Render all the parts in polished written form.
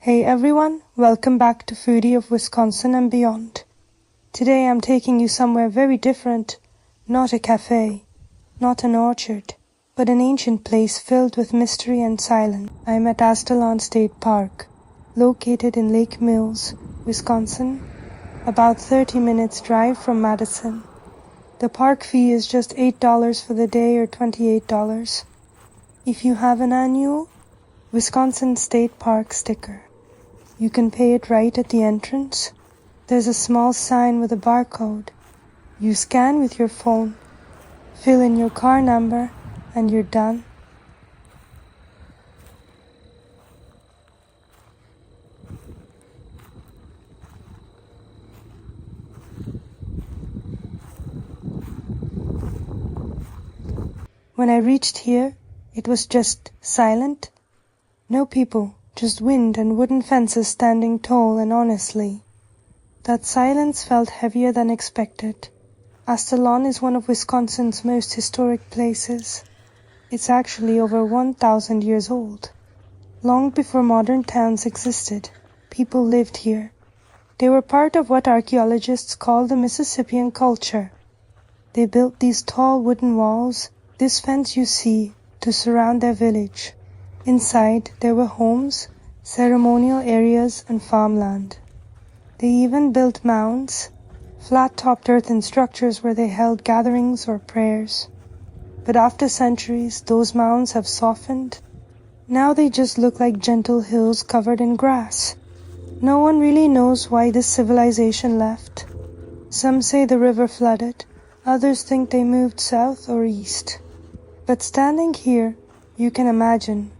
Hey everyone, welcome back to Foodie of Wisconsin and Beyond. Today I'm taking you somewhere very different, not a cafe, not an orchard, but an ancient place filled with mystery and silence. I'm at Aztalan State Park, located in Lake Mills, Wisconsin, about 30 minutes drive from Madison. The park fee is just $8 for the day or $28 if you have an annual Wisconsin State Park sticker. You can pay it right at the entrance. There's a small sign with a barcode. You scan with your phone, fill in your car number, and you're done. When I reached here, it was just silent. No people, just wind and wooden fences standing tall, and honestly, that silence felt heavier than expected. Aztalan is one of Wisconsin's most historic places. It's actually over 1,000 years old. Long before modern towns existed, people lived here. They were part of what archaeologists call the Mississippian culture. They built these tall wooden walls, this fence you see, to surround their village. Inside, there were homes, ceremonial areas, and farmland. They even built mounds, flat-topped earthen structures where they held gatherings or prayers. But after centuries, those mounds have softened. Now they just look like gentle hills covered in grass. No one really knows why this civilization left. Some say the river flooded, others think they moved south or east. But standing here, you can imagine.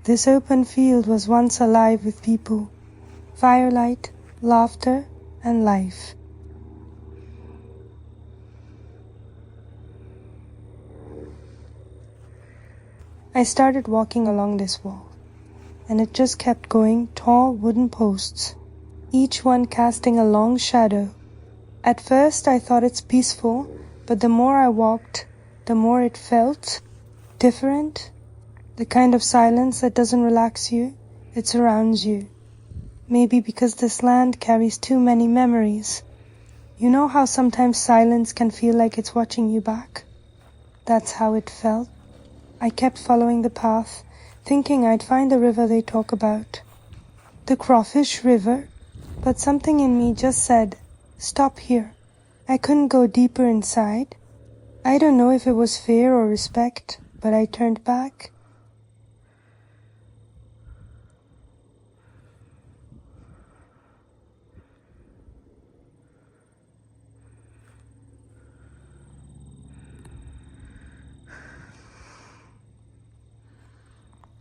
This open field was once alive with people, firelight, laughter, and life. I started walking along this wall, and it just kept going, tall wooden posts, each one casting a long shadow. At first I thought it's peaceful, but the more I walked, the more it felt different. The kind of silence that doesn't relax you, it surrounds you. Maybe because this land carries too many memories. You know how sometimes silence can feel like it's watching you back? That's how it felt. I kept following the path, thinking I'd find the river they talk about. The Crawfish River, but something in me just said, stop here. I couldn't go deeper inside. I don't know if it was fear or respect, but I turned back.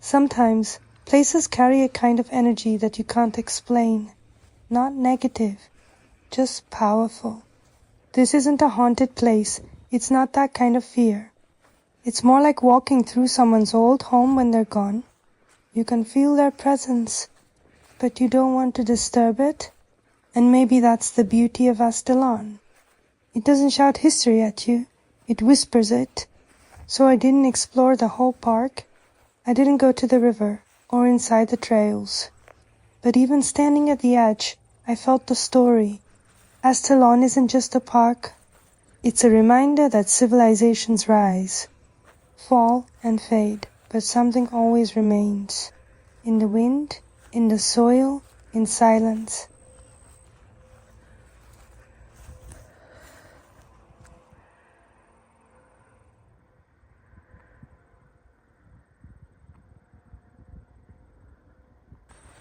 Sometimes, places carry a kind of energy that you can't explain. Not negative, just powerful. This isn't a haunted place. It's not that kind of fear. It's more like walking through someone's old home when they're gone. You can feel their presence, but you don't want to disturb it. And maybe that's the beauty of Aztalan. It doesn't shout history at you. It whispers it. So I didn't explore the whole park. I didn't go to the river or inside the trails. But even standing at the edge, I felt the story. Aztalan isn't just a park. It's a reminder that civilizations rise, fall, and fade, but something always remains. In the wind, in the soil, in silence.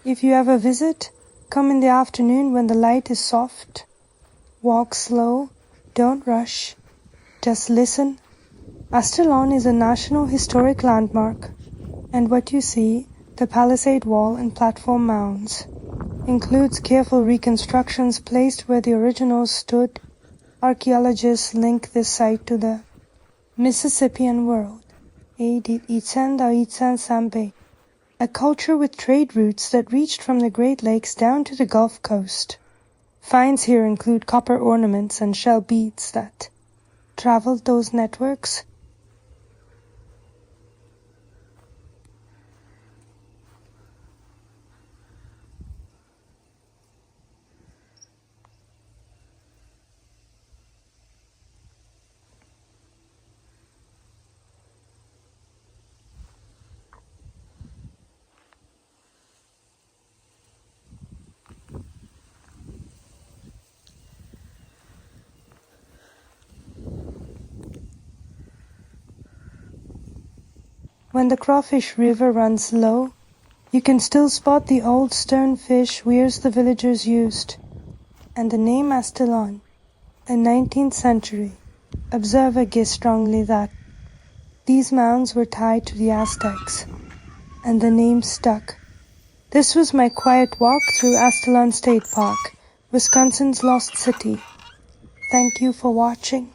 If you ever visit, come in the afternoon when the light is soft. Walk slow, don't rush, just listen. Aztalan is a National Historic Landmark, and what you see, the palisade wall and platform mounds, includes careful reconstructions placed where the originals stood. Archaeologists link this site to the Mississippian world, a culture with trade routes that reached from the Great Lakes down to the Gulf Coast. Finds here include copper ornaments and shell beads that traveled those networks. When the Crawfish River runs low, you can still spot the old stone fish weirs the villagers used, and the name Aztalan, in 19th century, observer guessed strongly that these mounds were tied to the Aztecs, and the name stuck. This was my quiet walk through Aztalan State Park, Wisconsin's lost city. Thank you for watching.